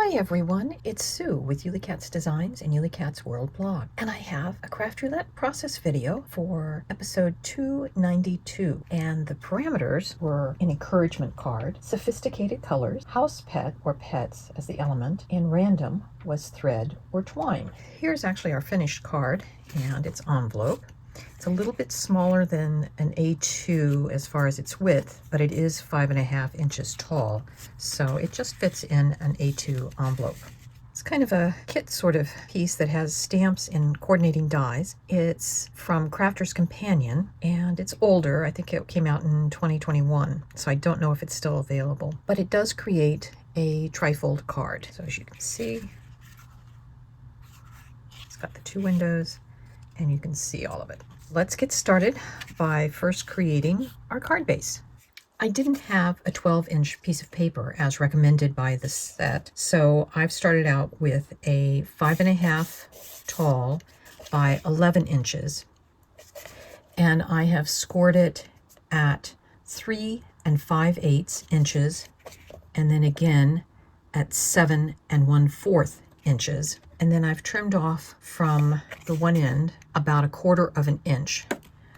Hi everyone, it's Sue with Ully Cat's Designs and Ully Cat's World blog, and I have a Craft Roulette process video for episode 292, and the parameters were an encouragement card, sophisticated colors, house pet or pets as the element, and random was thread or twine. Here's actually our finished card and its envelope. It's a little bit smaller than an A2 as far as its width, but it is 5.5 inches tall, so it just fits in an A2 envelope. It's kind of a kit sort of piece that has stamps and coordinating dies. It's from Crafter's Companion, and it's older. I think it came out in 2021, so I don't know if it's still available. But it does create a trifold card. So as you can see, it's got the two windows, and you can see all of it. Let's get started by first creating our card base. I didn't have a 12-inch piece of paper as recommended by the set, so I've started out with a 5.5 tall by 11 inches, and I have scored it at 3 5/8 inches, and then again at 7 1/4 inches. And then I've trimmed off from the one end about 1/4 of an inch,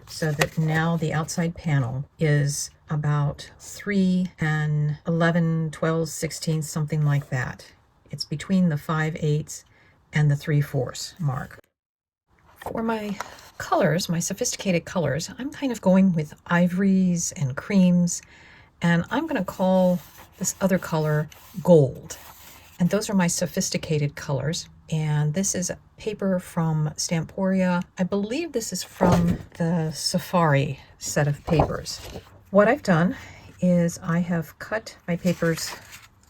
so that now the outside panel is about 3 11/12 16, something like that. It's between the 5/8 and the 3/4 mark. For my colors, my sophisticated colors, I'm kind of going with ivories and creams, and I'm going to call this other color gold. And those are my sophisticated colors. And this is paper from Stamporia. I believe this is from the Safari set of papers. What I've done is I have cut my papers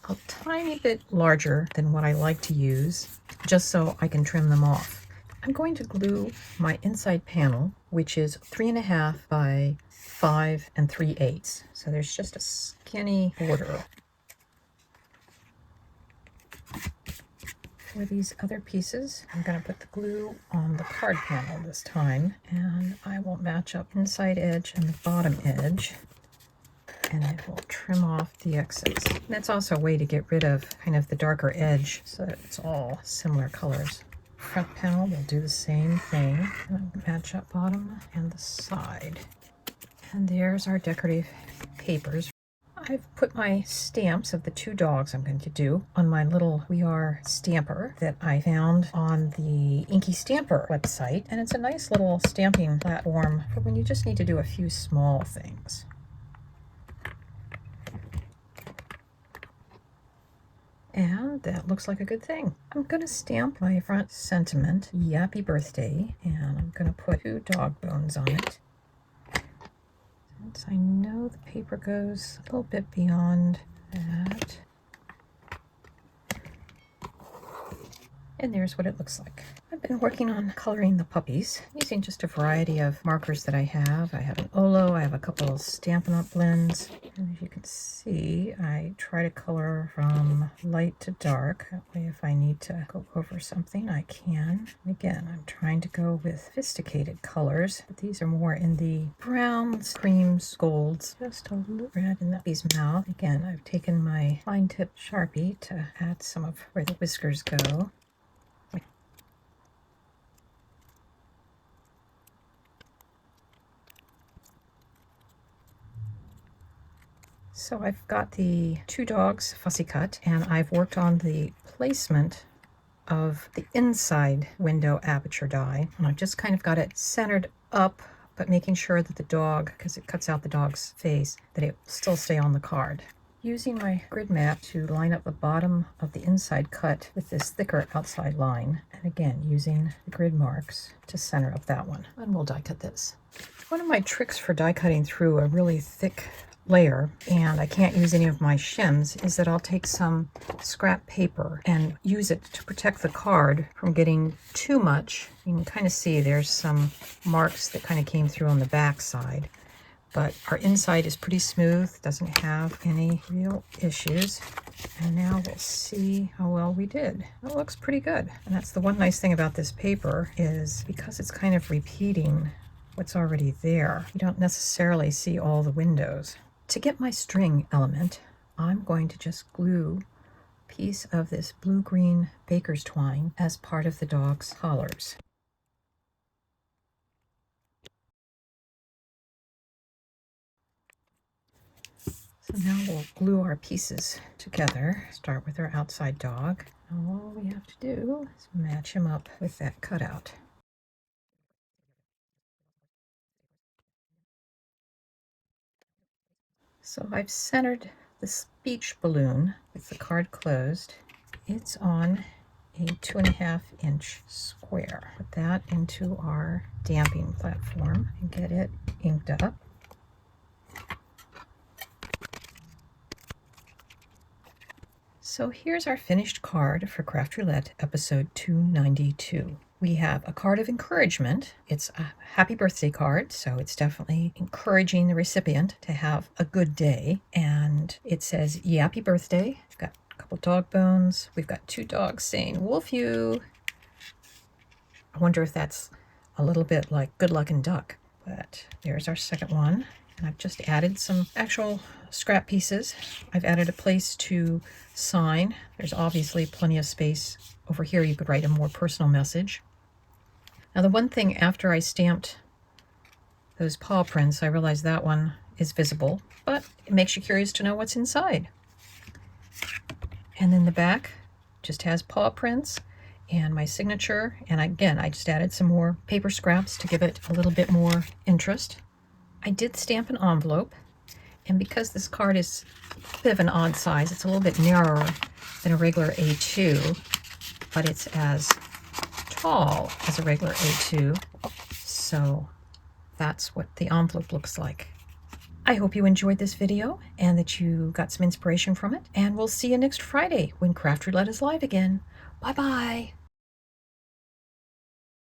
a tiny bit larger than what I like to use, just so I can trim them off. I'm going to glue my inside panel, which is 3.5 by 5 3/8. So there's just a skinny border. For these other pieces, I'm going to put the glue on the card panel this time, and I will match up inside edge and the bottom edge, and it will trim off the excess. And that's also a way to get rid of kind of the darker edge so that it's all similar colors. Front panel will do the same thing. And I'll match up bottom and the side. And there's our decorative papers. I've put my stamps of the two dogs I'm going to do on my little We Are stamper that I found on the Inky Stamper website, and it's a nice little stamping platform for when you just need to do a few small things. And that looks like a good thing. I'm going to stamp my front sentiment, Yappy Birthday, and I'm going to put 2 dog bones on it. I know the paper goes a little bit beyond that. And there's what it looks like. I've been working on coloring the puppies using just a variety of markers that I have. I have an Olo, I have a couple of Stampin' Up! Blends. And as you can see, I try to color from light to dark. That way if I need to go over something, I can. And again, I'm trying to go with sophisticated colors, but these are more in the browns, creams, golds. Just a little red in the puppy's mouth. Again, I've taken my fine tip Sharpie to add some of where the whiskers go. So I've got the two dogs fussy cut, and I've worked on the placement of the inside window aperture die. And I've just kind of got it centered up, but making sure that the dog, because it cuts out the dog's face, that it will still stay on the card. Using my grid map to line up the bottom of the inside cut with this thicker outside line. And again, using the grid marks to center up that one. And we'll die cut this. One of my tricks for die cutting through a really thick layer, and I can't use any of my shims, is that I'll take some scrap paper and use it to protect the card from getting too much. You can kind of see there's some marks that kind of came through on the back side, but our inside is pretty smooth, doesn't have any real issues. And now we'll see how well we did. It looks pretty good. And that's the one nice thing about this paper, is because it's kind of repeating what's already there, you don't necessarily see all the windows. To get my string element, I'm going to just glue piece of this blue-green baker's twine as part of the dog's collars. So now we'll glue our pieces together. Start with our outside dog. All we have to do is match him up with that cutout. So I've centered the speech balloon with the card closed. It's on a 2.5-inch square. Put that into our damping platform and get it inked up. So here's our finished card for Craft Roulette episode 292. We have a card of encouragement. It's a happy birthday card, so it's definitely encouraging the recipient to have a good day. And it says, "Yappy birthday." We've got a couple dog bones. We've got 2 dogs saying, "Wolf you." I wonder if that's a little bit like Good Luck and Duck. But there's our second one. And I've just added some actual scrap pieces. I've added a place to sign. There's obviously plenty of space over here. You could write a more personal message. Now the one thing, after I stamped those paw prints, I realized that one is visible, but it makes you curious to know what's inside. And then the back just has paw prints and my signature. And again, I just added some more paper scraps to give it a little bit more interest. I did stamp an envelope, and because this card is a bit of an odd size, it's a little bit narrower than a regular A2, but it's as tall as a regular A2, so that's what the envelope looks like. I hope you enjoyed this video and that you got some inspiration from it, and we'll see you next Friday when Craft Roulette is live again. Bye-bye.